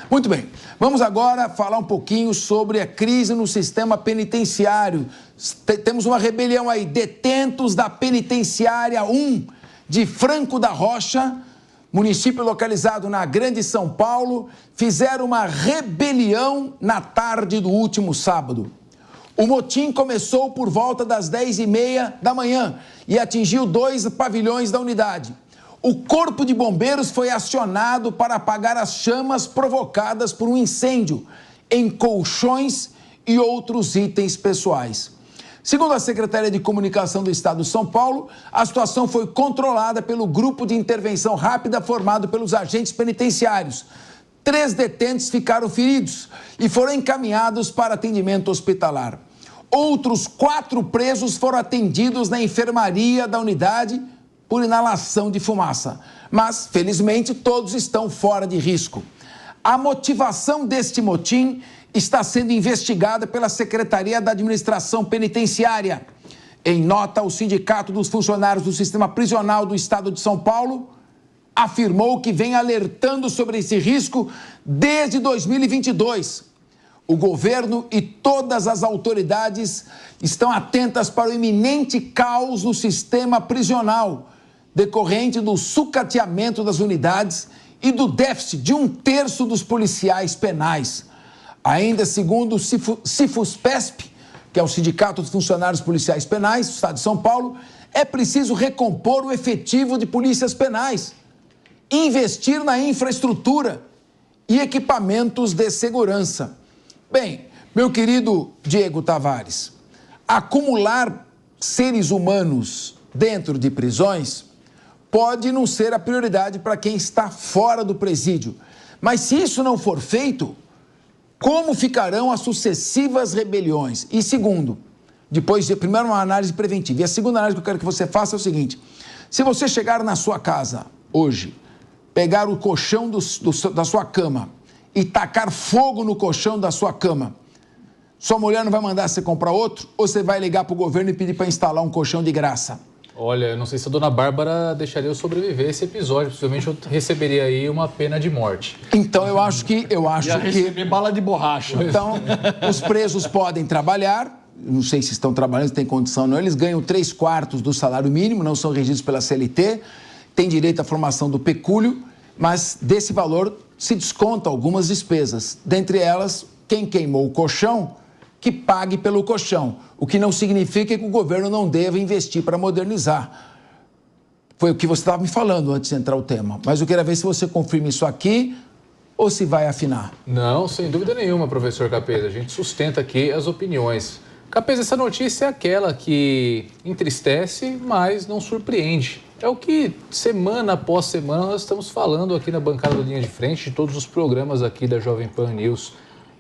Muito bem, vamos agora falar um pouquinho sobre a crise no sistema penitenciário. Temos uma rebelião aí, detentos da penitenciária 1 de Franco da Rocha, município localizado na Grande São Paulo, fizeram uma rebelião na tarde do último sábado. O motim começou por volta das 10h30 da manhã e atingiu 2 pavilhões da unidade. O Corpo de Bombeiros foi acionado para apagar as chamas provocadas por um incêndio em colchões e outros itens pessoais. Segundo a Secretaria de Comunicação do Estado de São Paulo, a situação foi controlada pelo Grupo de Intervenção Rápida formado pelos agentes penitenciários. 3 detentos ficaram feridos e foram encaminhados para atendimento hospitalar. Outros 4 presos foram atendidos na enfermaria da unidade por inalação de fumaça. Mas, felizmente, todos estão fora de risco. A motivação deste motim está sendo investigada pela Secretaria da Administração Penitenciária. Em nota, o Sindicato dos Funcionários do Sistema Prisional do Estado de São Paulo afirmou que vem alertando sobre esse risco desde 2022. O governo e todas as autoridades estão atentas para o iminente caos no sistema prisional, decorrente do sucateamento das unidades e do déficit de 1/3 dos policiais penais. Ainda segundo o Cifuspesp, que é o Sindicato dos Funcionários Policiais Penais do Estado de São Paulo, é preciso recompor o efetivo de polícias penais, investir na infraestrutura e equipamentos de segurança. Bem, meu querido Diego Tavares, acumular seres humanos dentro de prisões pode não ser a prioridade para quem está fora do presídio. Mas se isso não for feito, como ficarão as sucessivas rebeliões? E segundo, primeiro uma análise preventiva. E a segunda análise que eu quero que você faça é o seguinte: se você chegar na sua casa hoje, pegar o colchão da sua cama e tacar fogo no colchão da sua cama, sua mulher não vai mandar você comprar outro? Ou você vai ligar para o governo e pedir para instalar um colchão de graça? Olha, eu não sei se a dona Bárbara deixaria eu sobreviver a esse episódio. Possivelmente eu receberia aí uma pena de morte. Então, eu acho que receber bala de borracha. Então, os presos podem trabalhar, não sei se estão trabalhando, se tem condição ou não, eles ganham 3/4 do salário mínimo, não são regidos pela CLT, têm direito à formação do pecúlio, mas desse valor se desconta algumas despesas. Dentre elas, quem queimou o colchão, que pague pelo colchão, o que não significa que o governo não deva investir para modernizar. Foi o que você estava me falando antes de entrar o tema, mas eu queria ver se você confirma isso aqui ou se vai afinar. Não, sem dúvida nenhuma, professor Capeza, a gente sustenta aqui as opiniões. Capeza, essa notícia é aquela que entristece, mas não surpreende. É o que semana após semana nós estamos falando aqui na bancada do Linha de Frente, de todos os programas aqui da Jovem Pan News.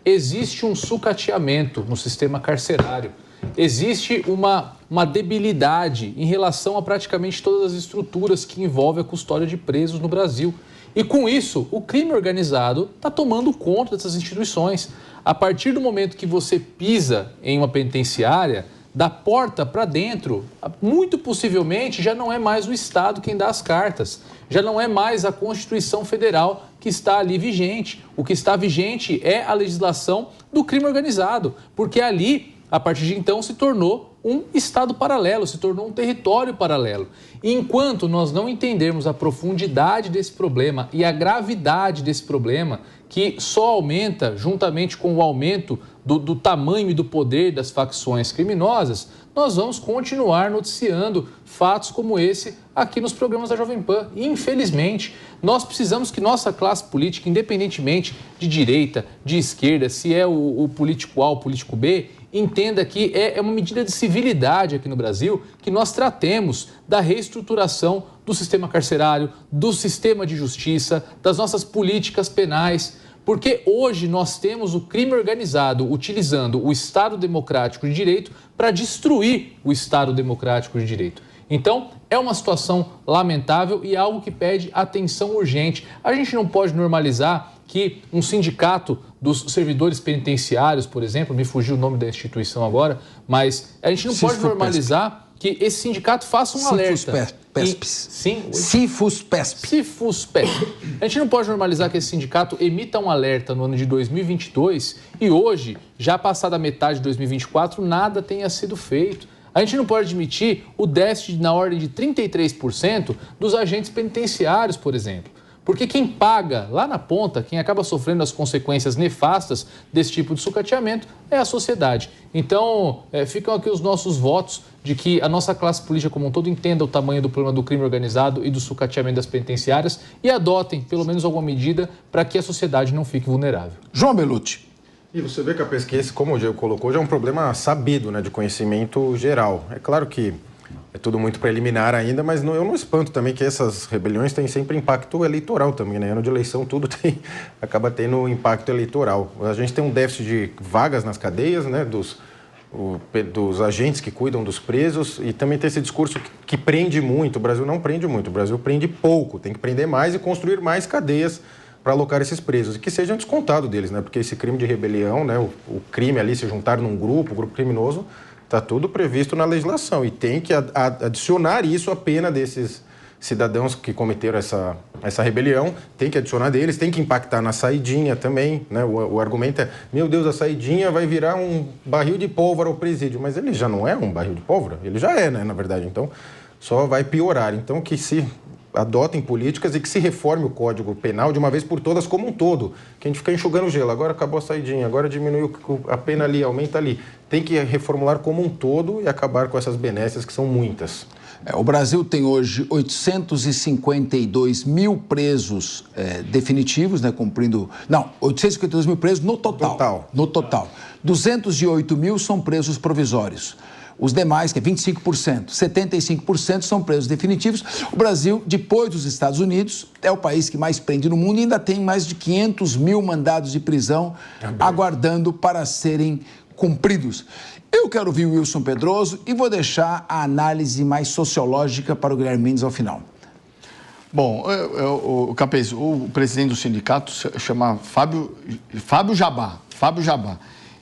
Existe um sucateamento no sistema carcerário, existe uma debilidade em relação a praticamente todas as estruturas que envolvem a custódia de presos no Brasil. E com isso, o crime organizado está tomando conta dessas instituições. A partir do momento que você pisa em uma penitenciária, da porta para dentro, muito possivelmente já não é mais o Estado quem dá as cartas, já não é mais a Constituição Federal que está ali vigente. O que está vigente é a legislação do crime organizado, porque ali, a partir de então, se tornou um Estado paralelo, se tornou um território paralelo. E enquanto nós não entendermos a profundidade desse problema e a gravidade desse problema, que só aumenta juntamente com o aumento do tamanho e do poder das facções criminosas, nós vamos continuar noticiando fatos como esse aqui nos programas da Jovem Pan. E, infelizmente, nós precisamos que nossa classe política, independentemente de direita, de esquerda, se é o político A ou o político B, entenda que é uma medida de civilidade aqui no Brasil que nós tratemos da reestruturação do sistema carcerário, do sistema de justiça, das nossas políticas penais. Porque hoje nós temos o crime organizado utilizando o Estado Democrático de Direito para destruir o Estado Democrático de Direito. Então, é uma situação lamentável e algo que pede atenção urgente. A gente não pode normalizar que um sindicato dos servidores penitenciários, por exemplo, me fugiu o nome da instituição agora, mas a gente não pode normalizar que esse sindicato faça um alerta. Sim. Cifuspesp. Cifuspesp. A gente não pode normalizar que esse sindicato emita um alerta no ano de 2022 e hoje, já passada a metade de 2024, nada tenha sido feito. A gente não pode admitir o déficit na ordem de 33% dos agentes penitenciários, por exemplo. Porque quem paga lá na ponta, quem acaba sofrendo as consequências nefastas desse tipo de sucateamento é a sociedade. Então, ficam aqui os nossos votos de que a nossa classe política como um todo entenda o tamanho do problema do crime organizado e do sucateamento das penitenciárias e adotem, pelo menos, alguma medida para que a sociedade não fique vulnerável. João Belutti. E você vê que a pesquisa, como o Diego colocou, já é um problema sabido, né, de conhecimento geral. É claro que é tudo muito preliminar ainda, mas eu não espanto também que essas rebeliões têm sempre impacto eleitoral também, né? Ano de eleição tudo acaba tendo impacto eleitoral. A gente tem um déficit de vagas nas cadeias, né, dos agentes que cuidam dos presos e também tem esse discurso que prende muito. O Brasil não prende muito, o Brasil prende pouco. Tem que prender mais e construir mais cadeias para alocar esses presos e que sejam descontados deles, né? Porque esse crime de rebelião, né, o crime ali, se juntar num grupo criminoso, está tudo previsto na legislação e tem que adicionar isso à pena desses cidadãos que cometeram essa rebelião, tem que adicionar deles, tem que impactar na saidinha também, né? O argumento é, meu Deus, a saidinha vai virar um barril de pólvora ao presídio, mas ele já não é um barril de pólvora, ele já é, né, na verdade, então só vai piorar. Então que se adotem políticas e que se reforme o Código Penal de uma vez por todas como um todo, que a gente fica enxugando o gelo, agora acabou a saidinha, agora diminuiu a pena ali, aumenta ali. Tem que reformular como um todo e acabar com essas benesses que são muitas. O Brasil tem hoje 852 mil presos definitivos, né, cumprindo... Não, 852 mil presos no total. No total. 208 mil são presos provisórios. Os demais, que é 25%, 75% são presos definitivos. O Brasil, depois dos Estados Unidos, é o país que mais prende no mundo e ainda tem mais de 500 mil mandados de prisão aguardando para serem cumpridos. Eu quero ouvir o Wilson Pedroso e vou deixar a análise mais sociológica para o Guilherme Mendes ao final. Bom, o Capês, o presidente do sindicato se chama Fábio Jabá.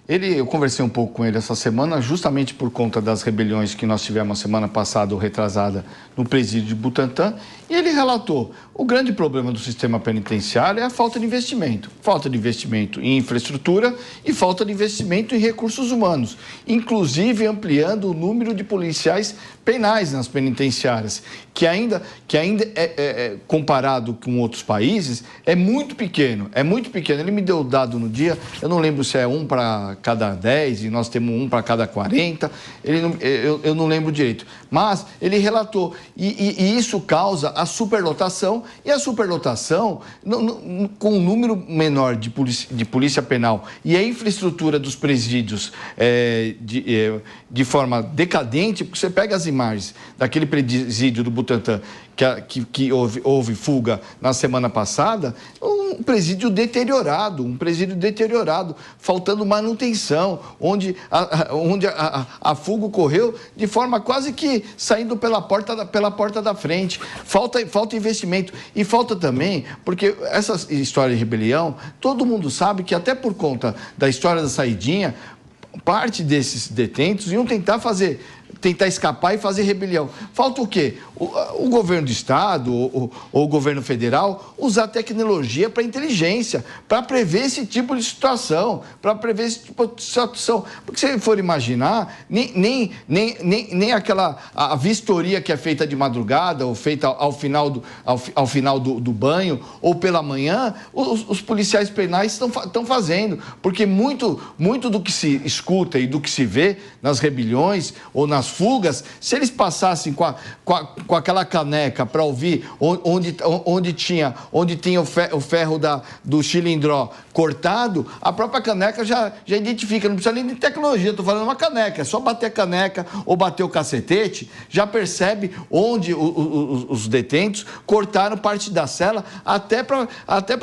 Eu conversei um pouco com ele essa semana, justamente por conta das rebeliões que nós tivemos a semana passada ou retrasada no presídio de Butantã, e ele relatou: o grande problema do sistema penitenciário é a falta de investimento. Falta de investimento em infraestrutura e falta de investimento em recursos humanos, inclusive ampliando o número de policiais penais nas penitenciárias, que ainda comparado com outros países, é muito pequeno. Ele me deu o dado no dia, eu não lembro se é 1 para cada 10 e nós temos 1 para cada 40, eu não lembro direito. Mas ele relatou, e isso causa a superlotação, e a superlotação, com um número menor de polícia penal e a infraestrutura dos presídios de forma decadente, porque você pega as imagens daquele presídio do Butantã que houve fuga na semana passada, um presídio deteriorado, faltando manutenção, onde a fuga ocorreu de forma quase que saindo pela porta da frente. Falta investimento e falta também, porque essa história de rebelião, todo mundo sabe que até por conta da história da saidinha, parte desses detentos iam tentar escapar e fazer rebelião. Falta o quê? O governo do estado ou o governo federal usar tecnologia para inteligência, para prever esse tipo de situação, Porque se for imaginar, nem a vistoria que é feita de madrugada ou feita ao final do banho ou pela manhã, os policiais penais estão fazendo, porque muito do que se escuta e do que se vê nas rebeliões ou nas fugas, se eles passassem com aquela caneca para ouvir onde tinha o ferro do cilindró cortado, a própria caneca já identifica, não precisa nem de tecnologia, estou falando uma caneca, é só bater a caneca ou bater o cacetete, já percebe onde os detentos cortaram parte da cela até para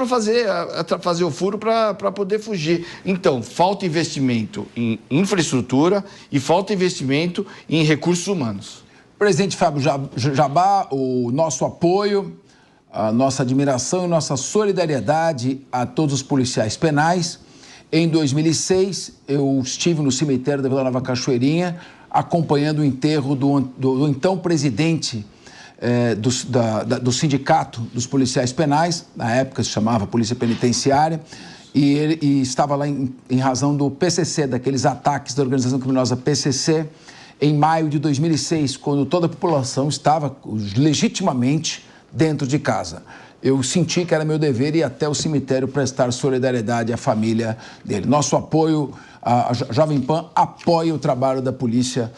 fazer o furo para poder fugir. Então, falta investimento em infraestrutura e falta investimento em recursos humanos. Presidente Fábio Jabá, o nosso apoio, a nossa admiração e nossa solidariedade a todos os policiais penais. Em 2006, eu estive no cemitério da Vila Nova Cachoeirinha, acompanhando o enterro do então presidente do Sindicato dos Policiais Penais, na época se chamava Polícia Penitenciária, e estava lá em razão do PCC, daqueles ataques da organização criminosa PCC, em maio de 2006, quando toda a população estava legitimamente dentro de casa. Eu senti que era meu dever ir até o cemitério prestar solidariedade à família dele. Nosso apoio, a Jovem Pan apoia o trabalho da polícia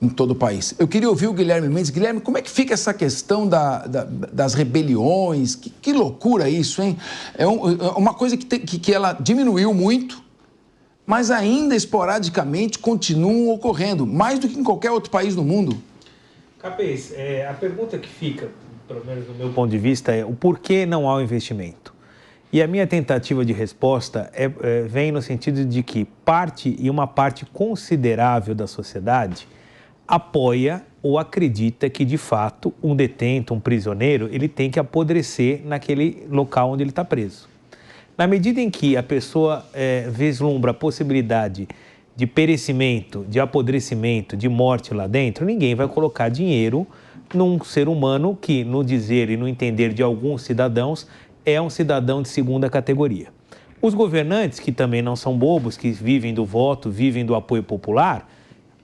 em todo o país. Eu queria ouvir o Guilherme Mendes. Guilherme, como é que fica essa questão das rebeliões? Que loucura isso, hein? É uma coisa que ela diminuiu muito, mas ainda esporadicamente continuam ocorrendo, mais do que em qualquer outro país do mundo. Capês, a pergunta que fica, pelo menos do meu ponto de vista, é o porquê não há o investimento? E a minha tentativa de resposta vem no sentido de que uma parte considerável da sociedade apoia ou acredita que, de fato, um detento, um prisioneiro, ele tem que apodrecer naquele local onde ele está preso. Na medida em que a pessoa vislumbra a possibilidade de perecimento, de apodrecimento, de morte lá dentro, ninguém vai colocar dinheiro num ser humano que, no dizer e no entender de alguns cidadãos, é um cidadão de segunda categoria. Os governantes, que também não são bobos, que vivem do voto, vivem do apoio popular,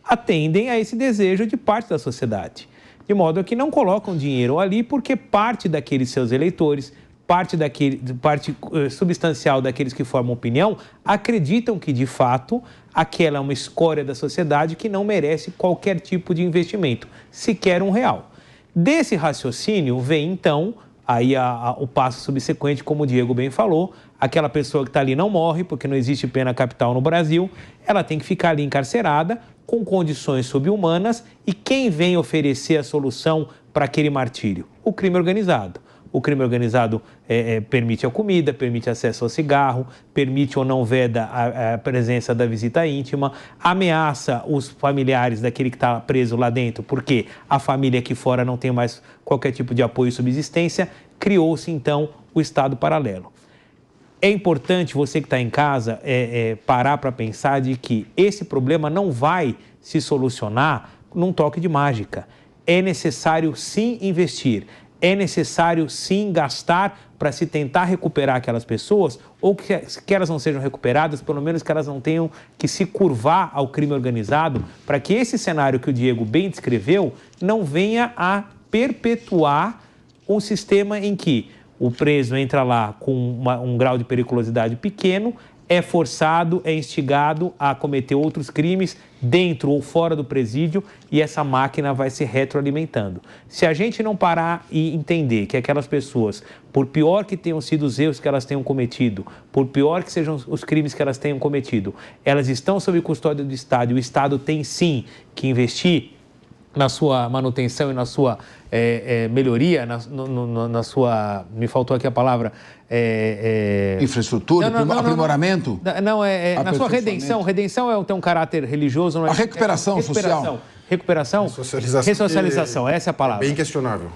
atendem a esse desejo de parte da sociedade, de modo que não colocam dinheiro ali porque parte daqueles seus eleitores, parte substancial daqueles que formam opinião, acreditam que, de fato, aquela é uma escória da sociedade que não merece qualquer tipo de investimento, sequer R$1. Desse raciocínio vem, então, aí o passo subsequente, como o Diego bem falou, aquela pessoa que está ali não morre, porque não existe pena capital no Brasil, ela tem que ficar ali encarcerada, com condições subhumanas, e quem vem oferecer a solução para aquele martírio? O crime organizado. O crime organizado permite a comida, permite acesso ao cigarro, permite ou não veda a presença da visita íntima, ameaça os familiares daquele que está preso lá dentro, porque a família aqui fora não tem mais qualquer tipo de apoio e subsistência. Criou-se, então, o Estado paralelo. É importante você que está em casa parar para pensar de que esse problema não vai se solucionar num toque de mágica. É necessário, sim, investir. É necessário, sim, gastar para se tentar recuperar aquelas pessoas, ou que elas não sejam recuperadas, pelo menos que elas não tenham que se curvar ao crime organizado, para que esse cenário que o Diego bem descreveu não venha a perpetuar um sistema em que o preso entra lá com um grau de periculosidade pequeno, é forçado, é instigado a cometer outros crimes dentro ou fora do presídio, e essa máquina vai se retroalimentando. Se a gente não parar e entender que aquelas pessoas, por pior que tenham sido os erros que elas tenham cometido, por pior que sejam os crimes que elas tenham cometido, elas estão sob custódia do Estado, e o Estado tem sim que investir na sua manutenção e na sua melhoria, na sua... Me faltou aqui a palavra... Infraestrutura, aprimoramento? Na sua redenção. Redenção tem um caráter religioso. Não é? A recuperação social. Recuperação? Ressocialização, essa é a palavra. Bem questionável.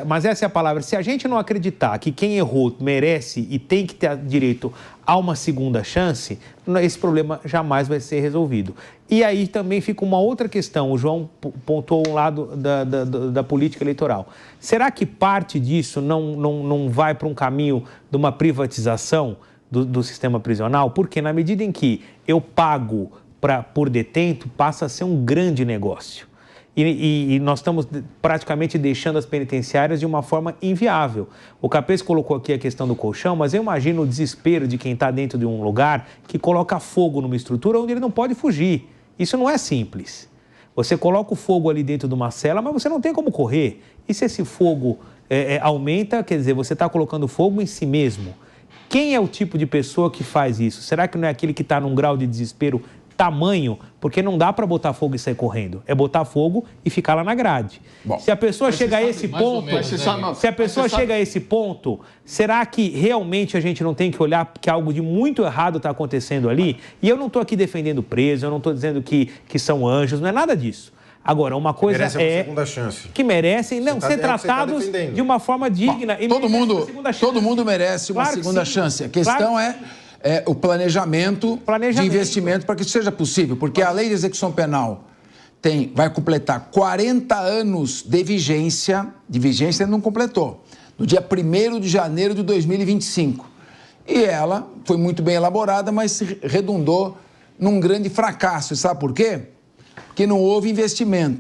Mas essa é a palavra. Se a gente não acreditar que quem errou merece e tem que ter direito a uma segunda chance, esse problema jamais vai ser resolvido. E aí também fica uma outra questão. O João pontuou um lado da política eleitoral. Será que parte disso não vai para um caminho de uma privatização do sistema prisional? Porque na medida em que eu pago por detento, passa a ser um grande negócio. E nós estamos praticamente deixando as penitenciárias de uma forma inviável. O Capês colocou aqui a questão do colchão, mas eu imagino o desespero de quem está dentro de um lugar que coloca fogo numa estrutura onde ele não pode fugir. Isso não é simples. Você coloca o fogo ali dentro de uma cela, mas você não tem como correr. E se esse fogo aumenta, quer dizer, você está colocando fogo em si mesmo. Quem é o tipo de pessoa que faz isso? Será que não é aquele que está num grau de desespero tamanho? Porque não dá para botar fogo e sair correndo. É botar fogo e ficar lá na grade. Bom, se a pessoa chega a esse ponto, será que realmente a gente não tem que olhar que algo de muito errado está acontecendo ali? E eu não estou aqui defendendo preso, eu não estou dizendo que são anjos, não é nada disso. Agora, uma coisa que merecem ser tratados de uma forma digna. Bom, todo mundo merece uma segunda chance. A questão é o planejamento de investimento para que isso seja possível. Porque a lei de execução penal vai completar 40 anos de vigência ele não completou, no dia 1º de janeiro de 2025. E ela foi muito bem elaborada, mas redundou num grande fracasso. Sabe por quê? Porque não houve investimento.